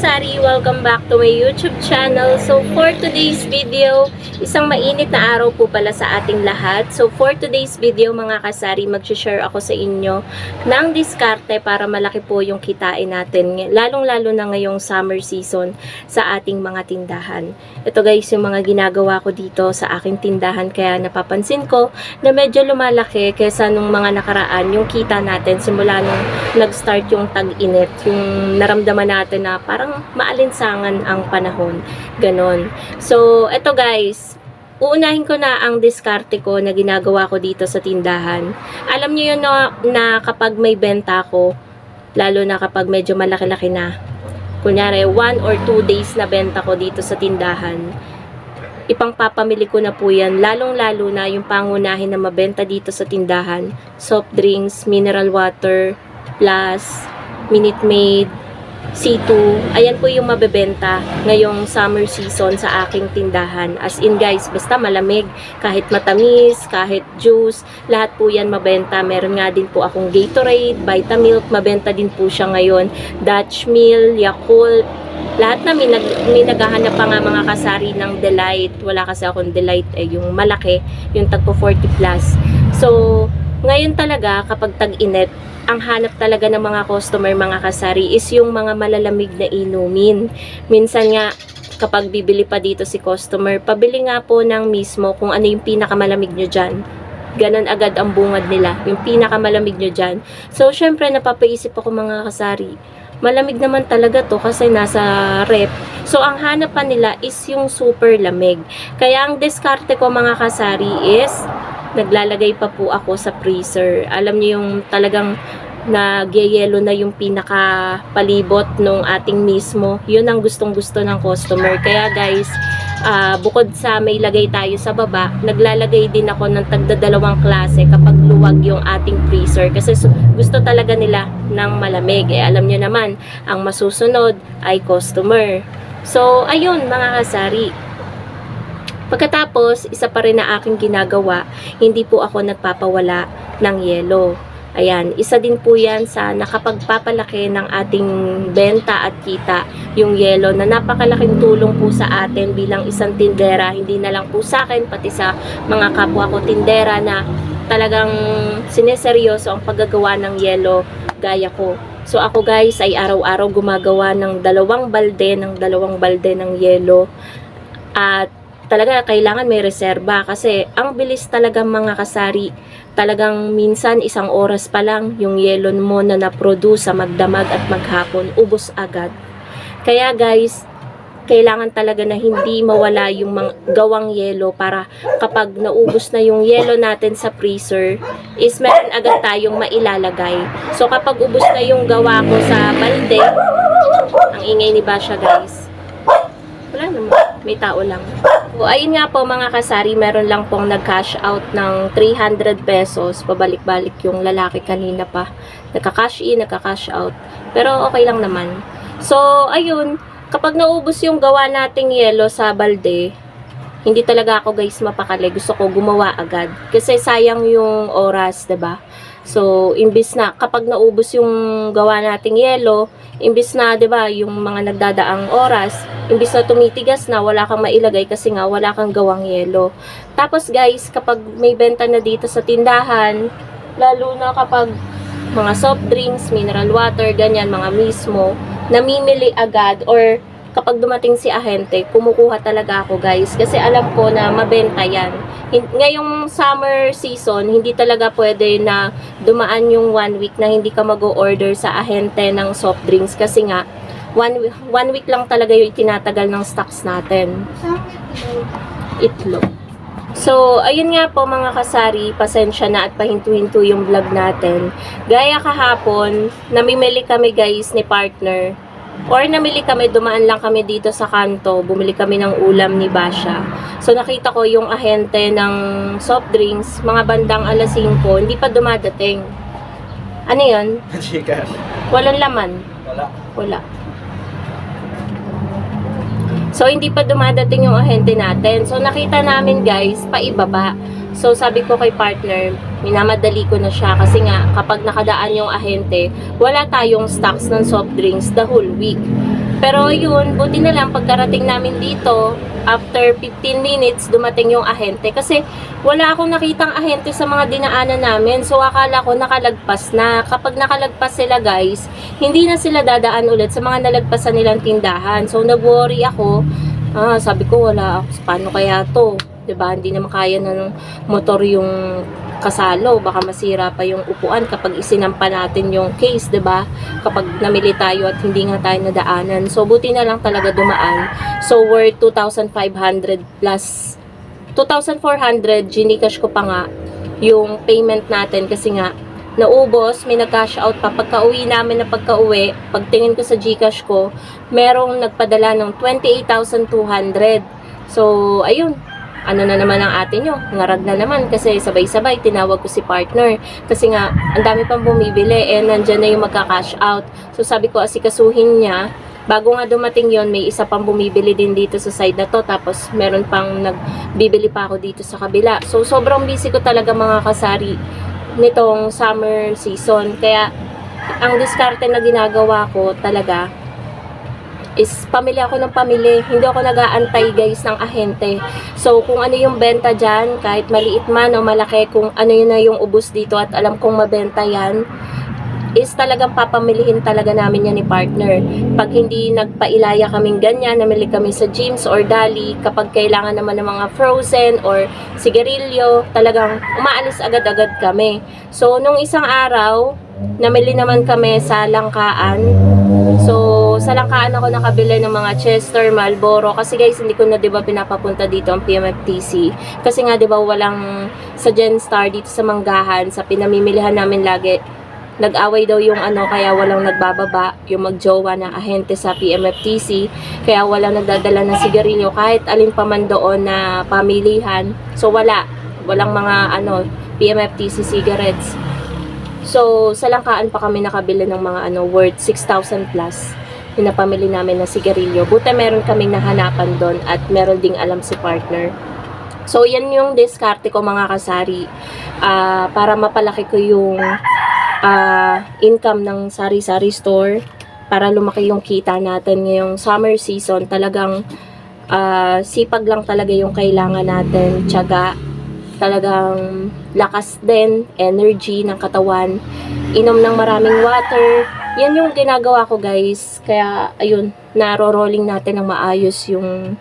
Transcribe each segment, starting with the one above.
kasari! Welcome back to my YouTube channel. So for today's video, isang mainit na araw po pala sa ating lahat. So for today's video mga kasari, mag-share ako sa inyo ng diskarte para malaki po yung kitain natin. Lalong-lalo na ngayong summer season sa ating mga tindahan. Ito guys, yung mga ginagawa ko dito sa aking tindahan. Kaya napapansin ko na medyo lumalaki kaysa nung mga nakaraan yung kita natin simula nung nag-start yung tag-init. Yung naramdaman natin na parang maalinsangan ang panahon. Ganon. So, eto guys, uunahin ko na ang diskarte ko na ginagawa ko dito sa tindahan. Alam niyo yun na kapag may benta ko, lalo na kapag medyo malaki-laki na, kunyari 1 or 2 days na benta ko dito sa tindahan, ipangpapamili ko na po yan, lalong-lalo na yung pangunahin na mabenta dito sa tindahan, soft drinks, mineral water, plus Minute Maid, C2, ayan po yung mabebenta ngayong summer season sa aking tindahan. As in guys, basta malamig, kahit matamis, kahit juice, lahat po yan mabenta. Meron nga din po akong Gatorade, Vitamilk, mabenta din po siya ngayon. Dutch Mill, Yakult, lahat na may naghahanap pa nga mga kasari ng Delight. Wala kasi akong Delight, yung malaki, yung tagpo 40 plus. So, ngayon talaga kapag tag-init, ang hanap talaga ng mga customer, mga kasari, is yung mga malalamig na inumin. Minsan nga, kapag bibili pa dito si customer, pabili nga po ng mismo kung ano yung pinakamalamig nyo dyan. Ganon agad ang bungad nila, yung pinakamalamig nyo dyan. So, syempre, napapaisip ako mga kasari, malamig naman talaga to kasi nasa rep. So, ang hanapan nila is yung super lamig. Kaya, ang diskarte ko mga kasari is naglalagay pa po ako sa freezer. Alam niyo yung talagang nagyayelo na yung pinaka-palibot nung ating mismo. Yun ang gustong-gusto ng customer. Kaya guys, bukod sa may lagay tayo sa baba, naglalagay din ako ng tagdadalawang klase kapag luwag yung ating freezer. Kasi gusto talaga nila ng malamig. Alam niyo naman, ang masusunod ay customer. So, ayun mga kasari. Pagkatapos, isa pa rin na aking ginagawa, hindi po ako nagpapawala ng yelo. Ayan, isa din po yan sa nakapagpapalaki ng ating benta at kita, yung yelo, na napakalaking tulong po sa atin bilang isang tindera, hindi na lang po sa akin, pati sa mga kapwa ko tindera na talagang sineseryoso ang paggagawa ng yelo gaya ko. So ako guys ay araw-araw gumagawa ng 2 balde ng yelo, at talaga kailangan may reserba kasi ang bilis talaga mga kasari. Talagang minsan 1 oras pa lang yung yelo mo na na-produce sa magdamag at maghapon, ubos agad. Kaya guys, kailangan talaga na hindi mawala yung mga gawang yelo para kapag naubos na yung yelo natin sa freezer, is meron agad tayong mailalagay. So kapag ubos na yung gawa ko sa balde, ang ingay ni Basha guys. Wala naman, may tao lang. So, ayun nga po mga kasari, meron lang pong nag-cash out ng 300 pesos. Pabalik-balik yung lalaki kanina pa. Nagka-cash in, nagka-cash out. Pero okay lang naman. So, ayun, kapag naubos yung gawa nating yelo sa balde, hindi talaga ako guys mapakali. Gusto ko gumawa agad. Kasi sayang yung oras, 'di ba? So, imbis na kapag naubos yung gawa nating yelo, imbis na 'di ba, yung mga nagdadaang oras, imbis na tumitigas na, wala kang mailagay kasi nga wala kang gawang yelo. Tapos guys, kapag may benta na dito sa tindahan, lalo na kapag mga soft drinks, mineral water, ganyan, mga mismo, namimili agad, or kapag dumating si ahente, kumukuha talaga ako guys. Kasi alam ko na mabenta yan. Ngayong summer season, hindi talaga pwede na dumaan yung 1 week na hindi ka mag-o-order sa ahente ng soft drinks. Kasi nga, 1 week lang talaga yung itinatagal ng stocks natin. Itlog. So, ayun nga po mga kasari, pasensya na at pahinto-hinto yung vlog natin. Gaya kahapon, namimili kami guys ni partner. Or namili kami, dumaan lang kami dito sa kanto, bumili kami ng ulam ni Basha. So nakita ko yung ahente ng soft drinks, mga bandang alas 5, hindi pa dumadating. Ano yun? Chikas. Walang laman? Wala. So hindi pa dumadating yung ahente natin. So nakita namin guys, paibaba. So sabi ko kay partner, minamadali ko na siya kasi nga kapag nakadaan yung ahente, wala tayong stocks ng soft drinks the whole week. Pero yun, buti na lang pagkarating namin dito, after 15 minutes, dumating yung ahente. Kasi wala akong nakitang ahente sa mga dinaanan namin. So akala ko nakalagpas na. Kapag nakalagpas sila guys, hindi na sila dadaan ulit sa mga nalagpasan nilang tindahan. So nag-worry ako. Sabi ko wala ako. Paano kaya to? 'Di ba? Hindi naman kaya ng motor yung kasalo, baka masira pa yung upuan kapag isinampa natin yung case, 'di ba? Kapag namili tayo at hindi nga tayo nadaanan. So buti na lang talaga dumaan. So worth 2,500 plus 2,400 Gcash ko pa nga yung payment natin kasi nga naubos, may nag-cash out pa. Pagka-uwi namin na pagka-uwi, pagtingin ko sa Gcash ko, merong nagpadala ng 28,200. So, ayun, ano na naman ang ate nyo, ngarag na naman kasi sabay-sabay tinawag ko si partner kasi nga ang dami pang bumibili nandyan na yung magka-cash out. So sabi ko asikasuhin niya bago nga dumating yon, may isa pang bumibili din dito sa side na to, tapos meron pang nagbibili pa ako dito sa kabila. So sobrang busy ko talaga mga kasari nitong summer season, kaya ang diskarte na ginagawa ko talaga is pamili ako ng pamili. Hindi ako nag-aantay guys ng ahente. So kung ano yung benta dyan, kahit maliit man o malaki, kung ano yun na yung ubos dito at alam kong mabenta yan, is talagang papamilihin talaga namin yan ni partner. Pag hindi nagpailaya kaming ganyan, namili kami sa James or Dali, kapag kailangan naman ng mga frozen or sigarilyo, talagang umaalis agad-agad kami. So nung isang araw, namili naman kami sa Langkaan. So, sa Langkaan ako nakabili ng mga Chester, Marlboro. Kasi guys, hindi ko na 'di ba pinapapunta dito ang PMFTC. Kasi nga 'di ba walang sa Genstar dito sa Manggahan, sa pinamimilihan namin lagi. Nag-away daw yung kaya walang nagbababa, yung magjowa na ahente sa PMFTC. Kaya walang nagdadala ng sigarilyo kahit alin pa man doon na pamilihan. So walang mga PMFTC cigarettes. So, sa Langkaan pa kami nakabili ng mga worth 6,000 plus. Yung napamili namin na sigarilyo. Buta meron kaming nahanapan doon at meron ding alam si partner. So, yan yung diskarte ko mga kasari. Para mapalaki ko yung income ng sari-sari store. Para lumaki yung kita natin ngayong summer season. Talagang sipag lang talaga yung kailangan natin. Tiyaga. Talagang lakas din, energy ng katawan, inom ng maraming water. Yan yung ginagawa ko guys. Kaya ayun, naro-rolling natin ng maayos yung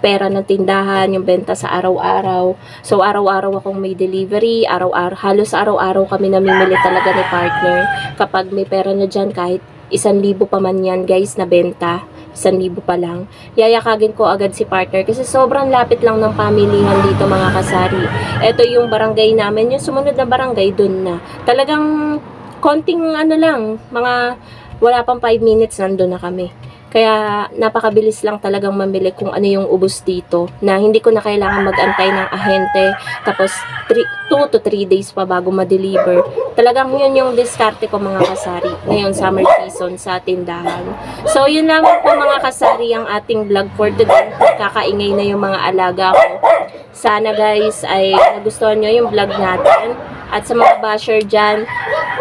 pera ng tindahan, yung benta sa araw-araw. So araw-araw akong may delivery, halos araw-araw kami namimili talaga ni partner. Kapag may pera na dyan, kahit 1,000 pa man yan guys na benta, 1,000 pa lang, yayakagin ko agad si partner kasi sobrang lapit lang ng pamilihan dito mga kasari. Ito yung barangay namin, yung sumunod na barangay dun na. Talagang konting lang, mga wala pang 5 minutes nandun na kami. Kaya napakabilis lang talagang mamili kung ano yung ubos dito na hindi ko na kailangan mag-antay ng ahente tapos 2 to 3 days pa bago ma-deliver. Talagang yun yung diskarte ko mga kasari ngayon summer season sa tindahan. So yun lamang po mga kasari ang ating vlog for today. Kakaingay na yung mga alaga ko. Sana guys ay nagustuhan nyo yung vlog natin. At sa mga basher dyan,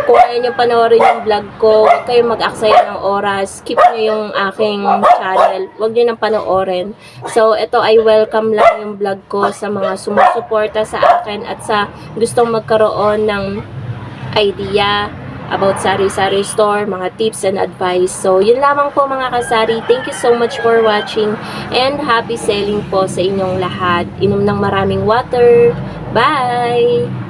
kung ayaw nyo panoorin yung vlog ko, huwag kayong mag-aksaya ng oras. Keep nyo yung aking channel. Huwag nyo nang panoorin. So, ito ay welcome lang yung vlog ko sa mga sumusuporta sa akin at sa gustong magkaroon ng idea about sari-sari store, mga tips and advice. So, yun lamang po mga kasari. Thank you so much for watching and happy selling po sa inyong lahat. Inom ng maraming water. Bye!